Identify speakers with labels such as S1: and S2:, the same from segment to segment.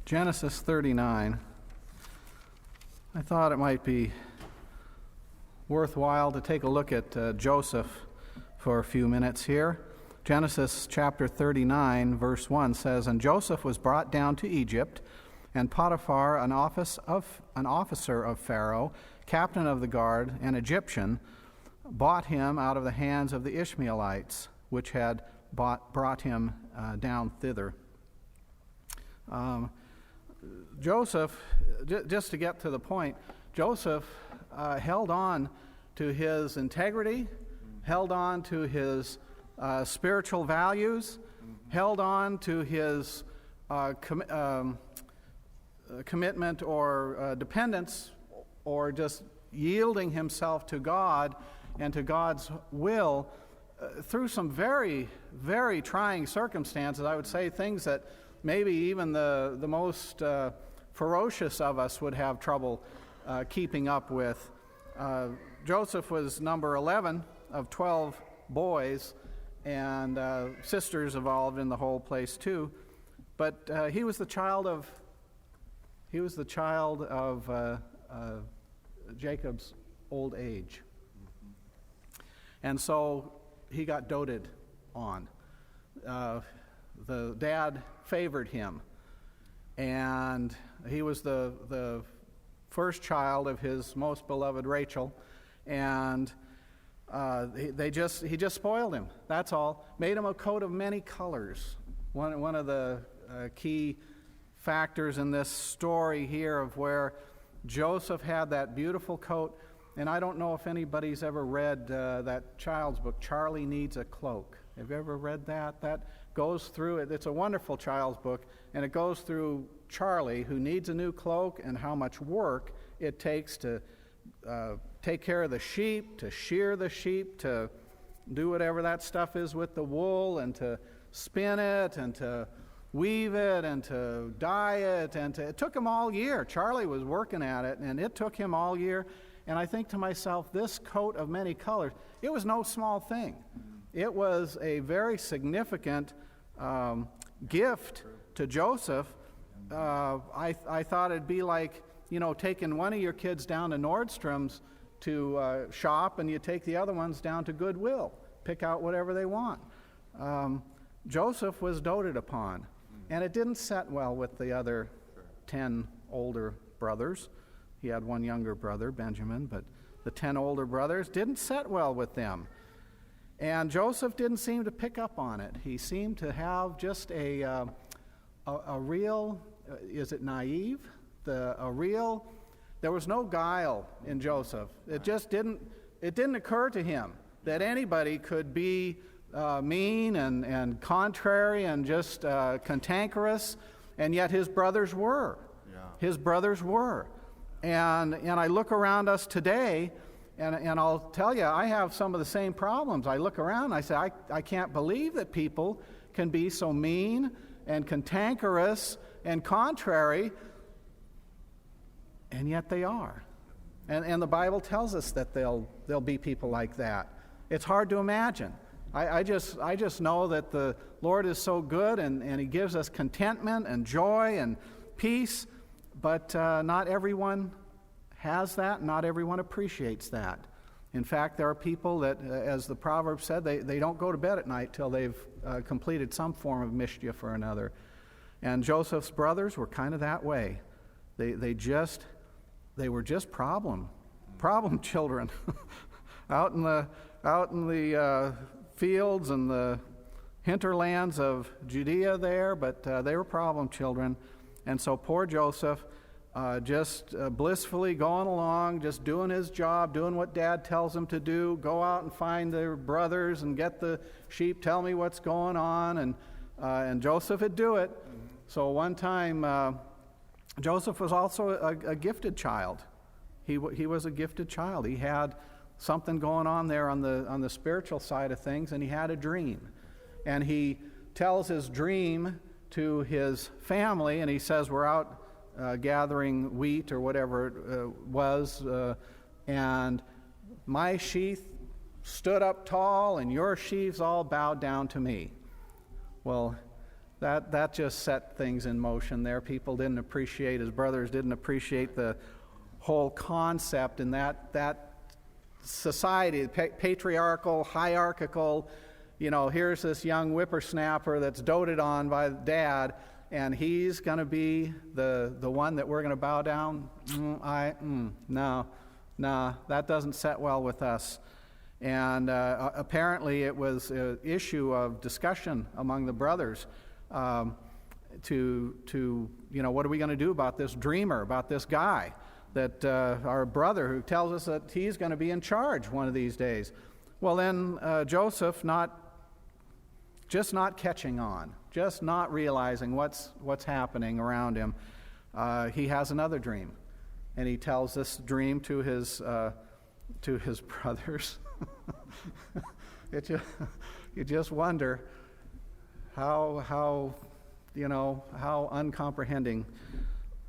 S1: Genesis 39. I thought it might be worthwhile to take a look at Joseph for a few minutes here. Genesis chapter 39, verse 1 says, "And Joseph was brought down to Egypt, and Potiphar, an officer of Pharaoh, captain of the guard, an Egyptian, bought him out of the hands of the Ishmaelites, which had brought him down thither." Joseph, just to get to the point, Joseph held on to his integrity, held on to his spiritual values, held on to his commitment or dependence, or just yielding himself to God and to God's will through some very, very trying circumstances. I would say things that maybe even the most ferocious of us would have trouble keeping up with. Joseph was number 11 of 12 boys, and sisters involved in the whole place too. But he was the child of Jacob's old age, and so he got doted on. The dad favored him, and he was the first child of his most beloved Rachel, and he just spoiled him. That's all. Made him a coat of many colors. One of the key factors in this story here of where Joseph had that beautiful coat. And I don't know if anybody's ever read that child's book, Charlie Needs a Cloak. Have you ever read that? That goes through it. It's a wonderful child's book, and it goes through Charlie, who needs a new cloak, and how much work it takes to take care of the sheep, to shear the sheep, to do whatever that stuff is with the wool, and to spin it, and to weave it, and to dye it, it took him all year. Charlie was working at it, and it took him all year. And I think to myself, this coat of many colors, it was no small thing. It was a very significant gift to Joseph. I thought it'd be like, taking one of your kids down to Nordstrom's to shop, and you take the other ones down to Goodwill, pick out whatever they want. Joseph was doted upon, and it didn't set well with the other 10 older brothers. He had one younger brother, Benjamin, but the 10 older brothers didn't set well with them. And Joseph didn't seem to pick up on it. He seemed to have just a real, is it naive? There was no guile in Joseph. It just didn't occur to him that anybody could be mean and contrary and just cantankerous, and yet his brothers were. Yeah. His brothers were. And I look around us today, and I'll tell you, I have some of the same problems. I look around, I say, I can't believe that people can be so mean and cantankerous and contrary, and yet they are. And the Bible tells us that there'll be people like that. It's hard to imagine. I just know that the Lord is so good, and He gives us contentment and joy and peace. But not everyone has that, not everyone appreciates that. In fact, there are people that, as the proverb said, they don't go to bed at night till they've completed some form of mischief or another. And Joseph's brothers were kind of that way. They were just problem children out in the fields and the hinterlands of Judea there, but they were problem children. And so poor Joseph, just blissfully going along, just doing his job, doing what Dad tells him to do, go out and find their brothers and get the sheep, tell me what's going on, and Joseph would do it. So one time, Joseph was also a gifted child. He was a gifted child. He had something going on there on the spiritual side of things, and he had a dream. And he tells his dream to his family, and he says, we're out gathering wheat or whatever it was, and my sheaf stood up tall, and your sheaves all bowed down to me. Well, that just set things in motion there. People didn't appreciate, his brothers didn't appreciate the whole concept in that society, patriarchal, hierarchical. Here's this young whippersnapper that's doted on by dad, and he's going to be the one that we're going to bow down. No, that doesn't set well with us. And apparently it was an issue of discussion among the brothers to what are we going to do about this dreamer, about this guy, that our brother who tells us that he's going to be in charge one of these days. Well, then Joseph not catching on, just not realizing what's happening around him. He has another dream, and he tells this dream to his brothers. You just wonder how uncomprehending.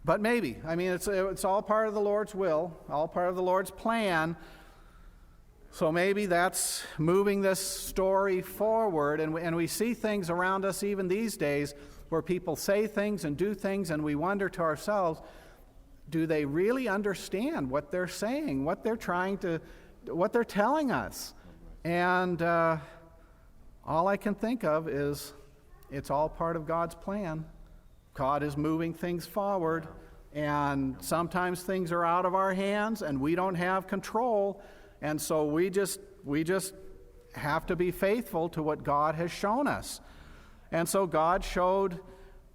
S1: But maybe, it's all part of the Lord's will, all part of the Lord's plan. So maybe that's moving this story forward, and we see things around us even these days where people say things and do things, and we wonder to ourselves, do they really understand what they're saying, what they're telling us? And all I can think of is it's all part of God's plan. God is moving things forward, and sometimes things are out of our hands and we don't have control, and so we just have to be faithful to what God has shown us. And so God showed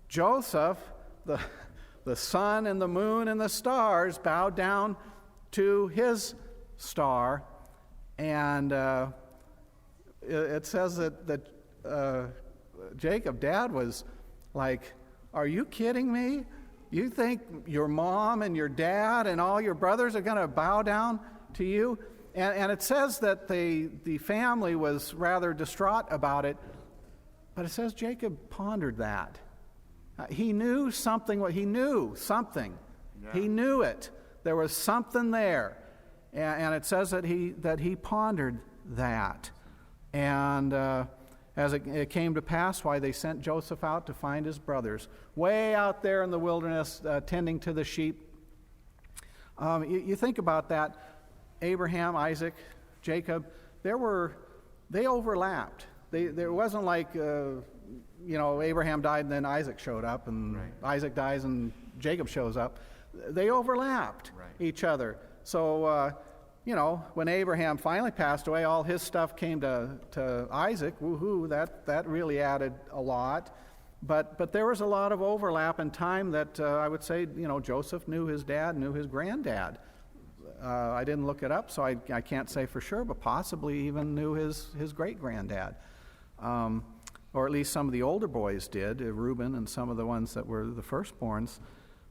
S1: Joseph the sun and the moon and the stars bowed down to his star, and it says that Jacob, dad, was like, are you kidding me? You think your mom and your dad and all your brothers are going to bow down to you? And it says that the family was rather distraught about it, but it says Jacob pondered that. He knew something. He knew something. Yeah. He knew it. There was something there. And it says that he pondered that. And as it came to pass, why they sent Joseph out to find his brothers, way out there in the wilderness, tending to the sheep. You think about that. Abraham, Isaac, Jacob, they overlapped. There wasn't like, Abraham died and then Isaac showed up, and right. Isaac dies and Jacob shows up. They overlapped each other. So, when Abraham finally passed away, all his stuff came to Isaac. Woohoo, that really added a lot. But there was a lot of overlap in time that I would say, Joseph knew his dad, knew his granddad. I didn't look it up, so I can't say for sure, but possibly even knew his great-granddad. Or at least some of the older boys did, Reuben and some of the ones that were the firstborns.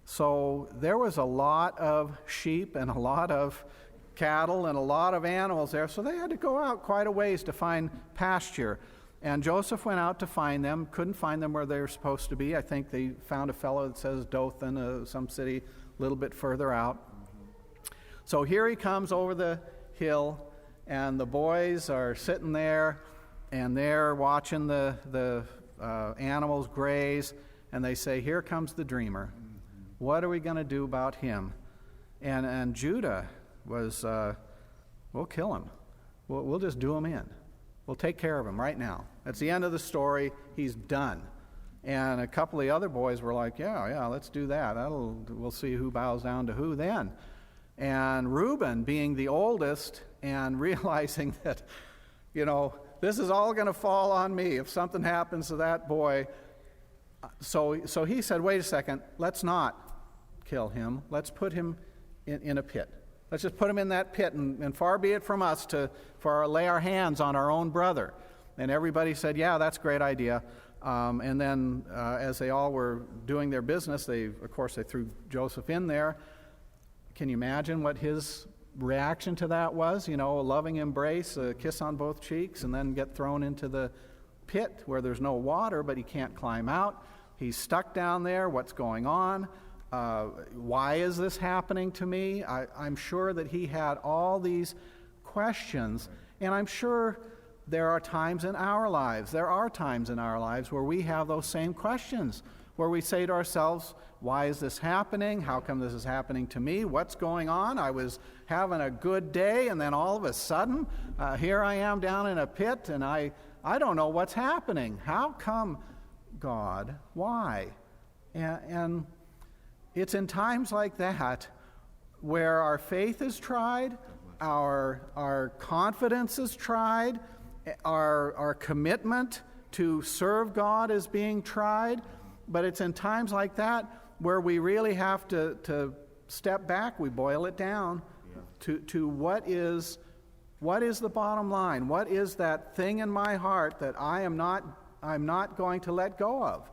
S1: So there was a lot of sheep and a lot of cattle and a lot of animals there, so they had to go out quite a ways to find pasture. And Joseph went out to find them, couldn't find them where they were supposed to be. I think they found a fellow that says Dothan, some city a little bit further out. So here he comes over the hill, and the boys are sitting there, and they're watching the animals graze, and they say, here comes the dreamer. What are we going to do about him? And Judah was, we'll kill him. We'll just do him in. We'll take care of him right now. That's the end of the story. He's done. And a couple of the other boys were like, yeah, let's do that. We'll see who bows down to who then. And Reuben, being the oldest and realizing that, this is all going to fall on me if something happens to that boy. So he said, wait a second, let's not kill him. Let's put him in a pit. Let's just put him in that pit, and far be it from us to lay our hands on our own brother. And everybody said, yeah, that's a great idea. And then as they all were doing their business, they threw Joseph in there. Can you imagine what his reaction to that was? A loving embrace, a kiss on both cheeks, and then get thrown into the pit where there's no water, but he can't climb out. He's stuck down there. What's going on? Why is this happening to me? I'm sure that he had all these questions, and I'm sure there are times in our lives where we have those same questions, where we say to ourselves, why is this happening? How come this is happening to me? What's going on? I was having a good day, and then all of a sudden, here I am down in a pit, and I don't know what's happening. How come, God? Why? And it's in times like that where our faith is tried, our confidence is tried, our commitment to serve God is being tried. But it's in times like that where we really have to step back. We boil it down to what is the bottom line? What is that thing in my heart that I'm not going to let go of?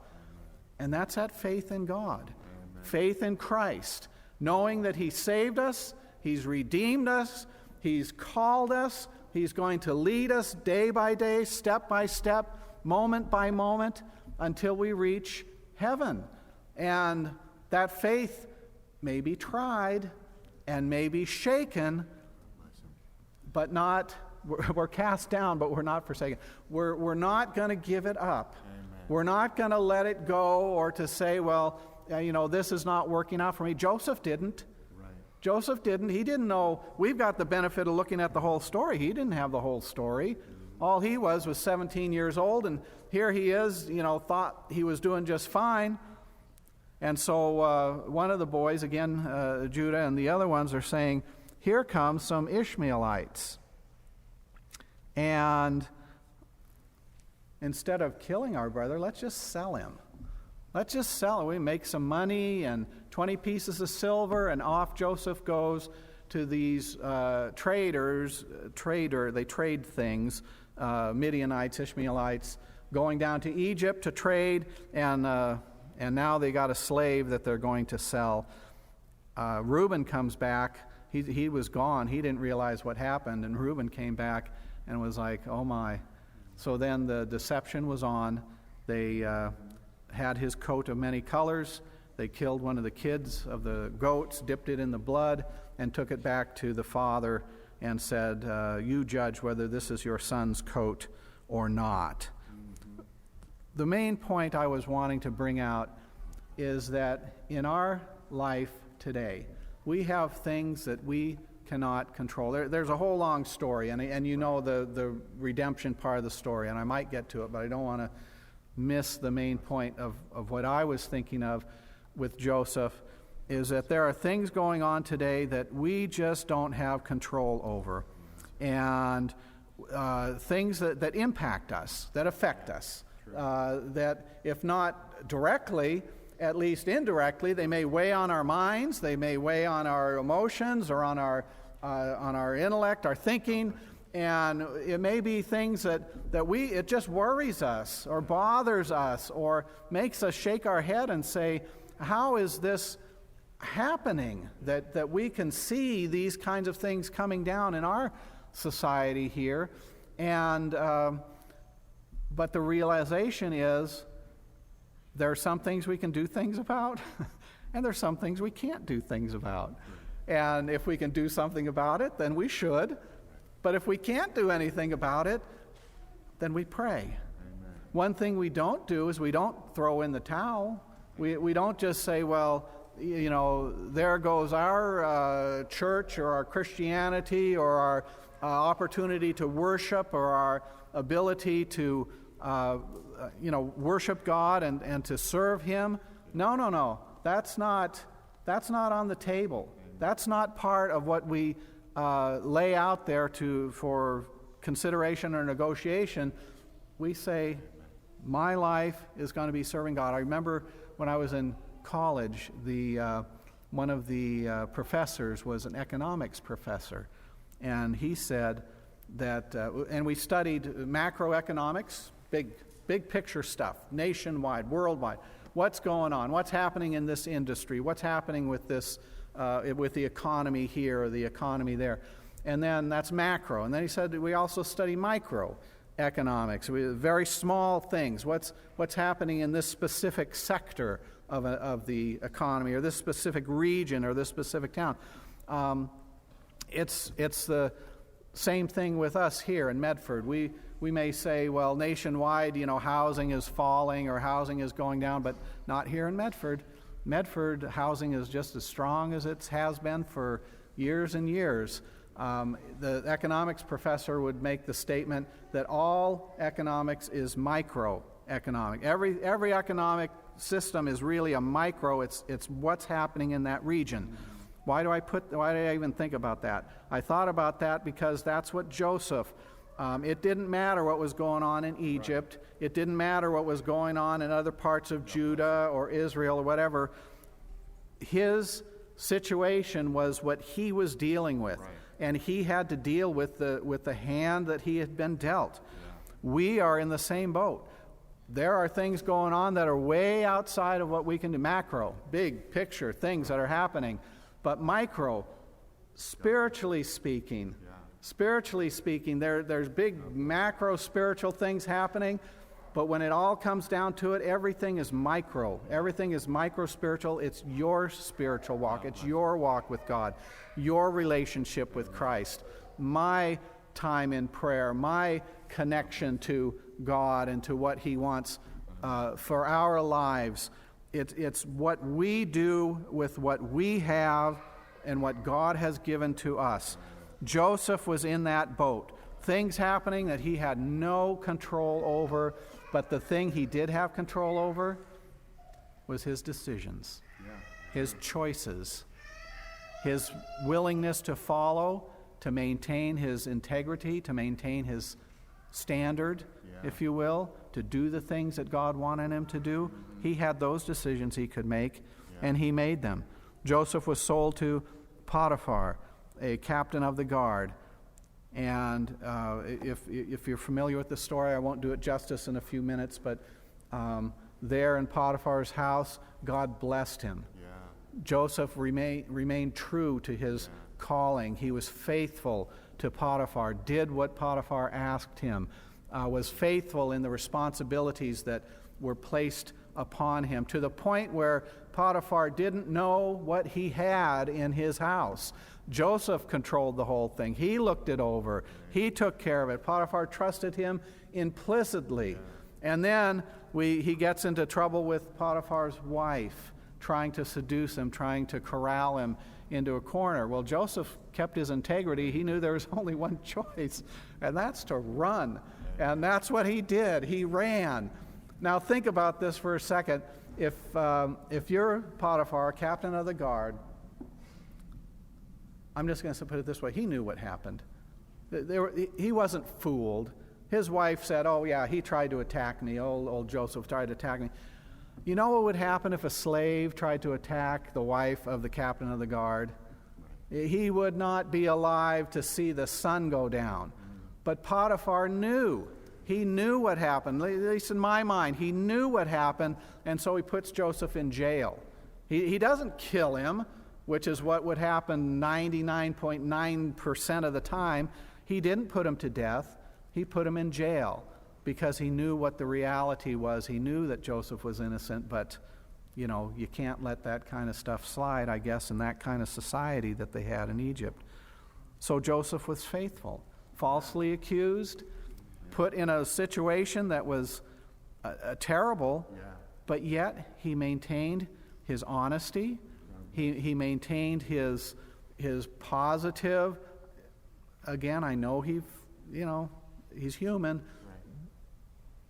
S1: And that's that faith in God, faith in Christ, knowing that He saved us, He's redeemed us, He's called us, He's going to lead us day by day, step by step, moment by moment, until we reach heaven. And that faith may be tried and may be shaken, but we're cast down, but we're not forsaken. We're not going to give it up. Amen. We're not going to let it go or to say, well, this is not working out for me. Joseph didn't. Right. Joseph didn't. He didn't know. We've got the benefit of looking at the whole story. He didn't have the whole story. All he was 17 years old, and here he is, thought he was doing just fine. And so one of the boys, again, Judah, and the other ones are saying, here come some Ishmaelites. And instead of killing our brother, let's just sell him. Let's just sell him. We make some money and 20 pieces of silver, and off Joseph goes to these traders. They trade things. Midianites, Ishmaelites, going down to Egypt to trade, and now they got a slave that they're going to sell. Reuben comes back. He was gone. He didn't realize what happened, and Reuben came back and was like, oh my. So then the deception was on. They had his coat of many colors. They killed one of the kids of the goats, dipped it in the blood, and took it back to the father and said, you judge whether this is your son's coat or not. Mm-hmm. The main point I was wanting to bring out is that in our life today, we have things that we cannot control. There's a whole long story, and you know the redemption part of the story, and I might get to it, but I don't want to miss the main point of what I was thinking of with Joseph, is that there are things going on today that we just don't have control over, and things that impact us, that affect us, that if not directly, at least indirectly, they may weigh on our minds, they may weigh on our emotions or on our intellect, our thinking, and it may be things that it just worries us or bothers us or makes us shake our head and say, how is this happening, that we can see these kinds of things coming down in our society here, and but the realization is there are some things we can do things about, and there's some things we can't do things about. And if we can do something about it, then we should. But if we can't do anything about it, then we pray. Amen. One thing we don't do is we don't throw in the towel. We don't just say, well, there goes our church or our Christianity or our opportunity to worship or our ability to worship God and to serve Him. No. That's not on the table. That's not part of what we lay out there for consideration or negotiation. We say, my life is going to be serving God. I remember when I was in college, one of the professors was an economics professor, and he said that, and we studied macroeconomics, big picture stuff, nationwide, worldwide. What's going on? What's happening in this industry? What's happening with this, with the economy here or the economy there? And then that's macro. And then he said we also study microeconomics, very small things. What's happening in this specific sector of the economy, or this specific region, or this specific town? It's the same thing with us here in Medford. may say, well, nationwide, housing is falling or housing is going down, but not here in Medford. Medford housing is just as strong as it has been for years and years. The economics professor would make the statement that all economics is microeconomic. Every economic system is really a micro. It's what's happening in that region. Why did I even think about that? I thought about that because that's what Joseph. It didn't matter what was going on in Egypt. Right. It didn't matter what was going on in other parts of Judah or Israel or whatever. His situation was what he was dealing with. Right. And he had to deal with the hand that he had been dealt. Yeah. We are in the same boat. There are things going on that are way outside of what we can do. Macro, big picture, things that are happening. But micro, spiritually speaking, there's big macro spiritual things happening. But when it all comes down to it, everything is micro. Everything is micro spiritual. It's your spiritual walk. It's your walk with God, your relationship with Christ, my time in prayer, my connection to God and to what He wants for our lives. It's what we do with what we have and what God has given to us. Joseph was in that boat. Things happening that he had no control over, but the thing he did have control over was his decisions, his choices, his willingness to follow, to maintain his integrity, to maintain his standard, if you will, to do the things that God wanted him to do. He had those decisions he could make, and he made them. Joseph was sold to Potiphar, a captain of the guard. And if you're familiar with the story, I won't do it justice in a few minutes, but there in Potiphar's house, God blessed him. Yeah. Joseph remained true to his calling. He was faithful to Potiphar, did what Potiphar asked him, was faithful in the responsibilities that were placed upon him, to the point where Potiphar didn't know what he had in his house. Joseph controlled the whole thing. He looked it over. He took care of it. Potiphar trusted him implicitly. And then he gets into trouble with Potiphar's wife, trying to seduce him, trying to corral him into a corner. Well, Joseph kept his integrity. He knew there was only one choice, and that's to run. And that's what he did. He ran. Now think about this for a second. If you're Potiphar, captain of the guard, I'm just going to put it this way. He knew what happened. He wasn't fooled. His wife said, oh yeah, he tried to attack me. Old Joseph tried to attack me. You know what would happen if a slave tried to attack the wife of the captain of the guard? He would not be alive to see the sun go down. But Potiphar knew. He knew what happened. At least in my mind, he knew what happened, and so he puts Joseph in jail. He doesn't kill him, which is what would happen 99.9% of the time. He didn't put him to death. He put him in jail because he knew what the reality was. He knew that Joseph was innocent, but, you can't let that kind of stuff slide, I guess, in that kind of society that they had in Egypt. So Joseph was faithful, falsely accused, put in a situation that was terrible, but yet he maintained his honesty. He maintained his positive. Again, I know he's human. Right.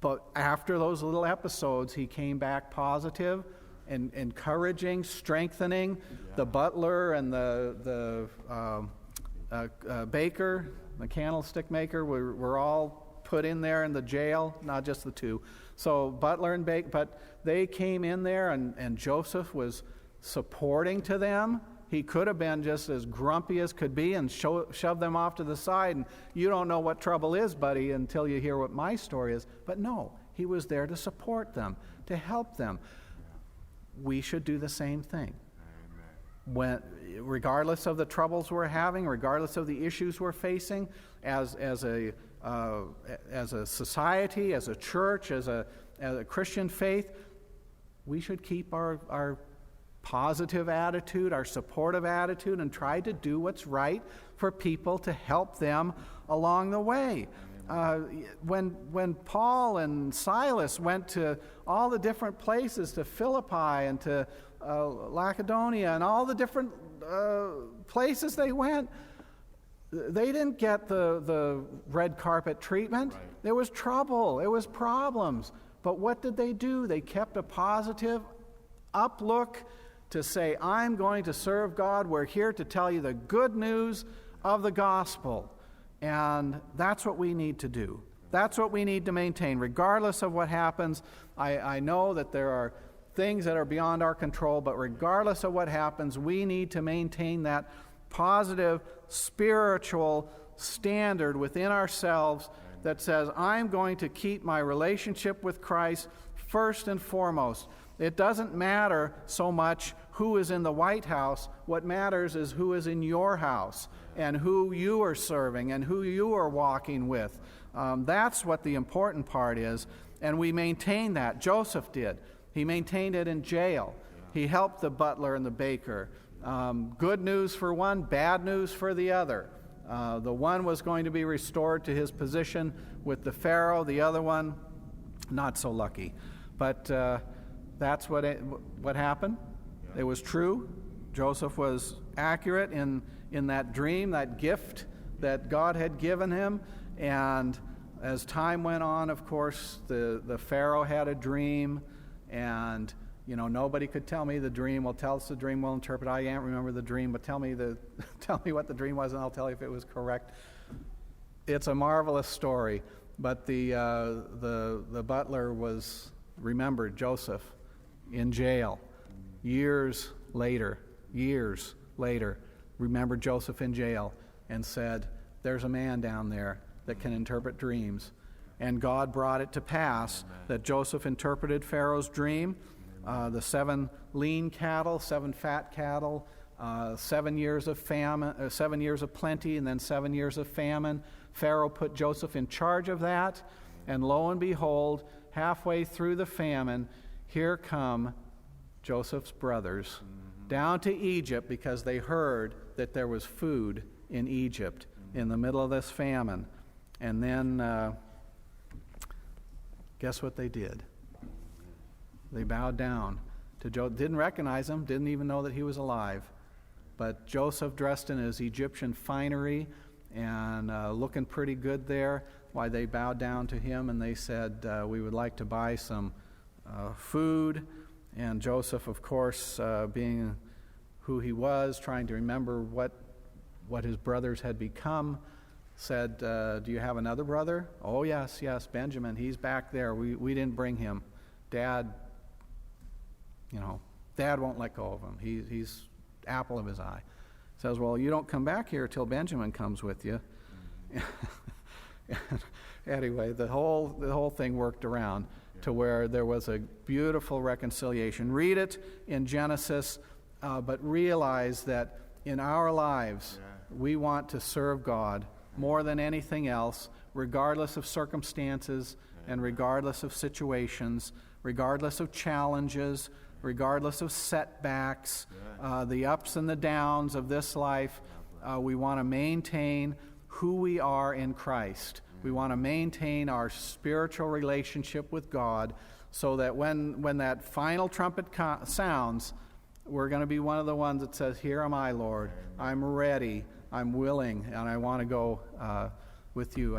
S1: But after those little episodes, he came back positive and encouraging, strengthening. The butler and the baker, the candlestick maker, were all put in there in the jail, not just the two. So butler and baker, but they came in there, and Joseph was supporting to them. He could have been just as grumpy as could be and shoved them off to the side, and you don't know what trouble is, buddy, until you hear what my story is. But no, he was there to support them, to help them. We should do the same thing. Regardless of the troubles we're having, regardless of the issues we're facing, as a society, as a church, as a Christian faith, we should keep our positive attitude, our supportive attitude, and try to do what's right for people to help them along the way. When Paul and Silas went to all the different places, to Philippi and to Laconia and all the different places they went, they didn't get the red carpet treatment.
S2: Right.
S1: There was trouble. There was problems. But what did they do? They kept a positive uplook to say, I'm going to serve God. We're here to tell you the good news of the gospel. And that's what we need to do. That's what we need to maintain. Regardless of what happens, I know that there are things that are beyond our control, but regardless of what happens, we need to maintain that positive spiritual standard within ourselves that says, I'm going to keep my relationship with Christ first and foremost. It doesn't matter so much who is in the White House. What matters is who is in your house and who you are serving and who you are walking with. That's what the important part is, and we maintain that. Joseph did. He maintained it in jail. He helped the butler and the baker. Good news for one, bad news for the other. The one was going to be restored to his position with the Pharaoh. The other one, not so lucky. But that's what happened. It was true. Joseph was accurate in that dream, that gift that God had given him. And as time went on, of course, the Pharaoh had a dream, and nobody could tell me the dream. Well, tell us the dream, we'll interpret. I can't remember the dream, but tell me what the dream was, and I'll tell you if it was correct. It's a marvelous story, but the butler remembered Joseph in jail. Years later, remembered Joseph in jail and said, there's a man down there that can interpret dreams. And God brought it to pass that Joseph interpreted Pharaoh's dream. The 7 lean cattle, 7 fat cattle, 7 years of famine, 7 years of plenty, and then 7 years of famine. Pharaoh put Joseph in charge of that, and lo and behold, halfway through the famine, here come Joseph's brothers down to Egypt because they heard that there was food in Egypt in the middle of this famine. And then, guess what they did? They bowed down to Joseph. Didn't recognize him, didn't even know that he was alive. But Joseph, dressed in his Egyptian finery and looking pretty good there, why they bowed down to him and they said, we would like to buy some food. And Joseph, of course, being who he was, trying to remember what his brothers had become, said, do you have another brother? Oh, yes, Benjamin, he's back there. We didn't bring him. Dad won't let go of him. He's apple of his eye. Says, well, you don't come back here till Benjamin comes with you. Anyway, the whole thing worked around to where there was a beautiful reconciliation. Read it in Genesis, but realize that in our lives, we want to serve God more than anything else, regardless of circumstances and regardless of situations, regardless of challenges, regardless of setbacks, the ups and the downs of this life. We want to maintain who we are in Christ. We want to maintain our spiritual relationship with God so that when that final trumpet sounds, we're going to be one of the ones that says, here am I, Lord. I'm ready, I'm willing, and I want to go with you.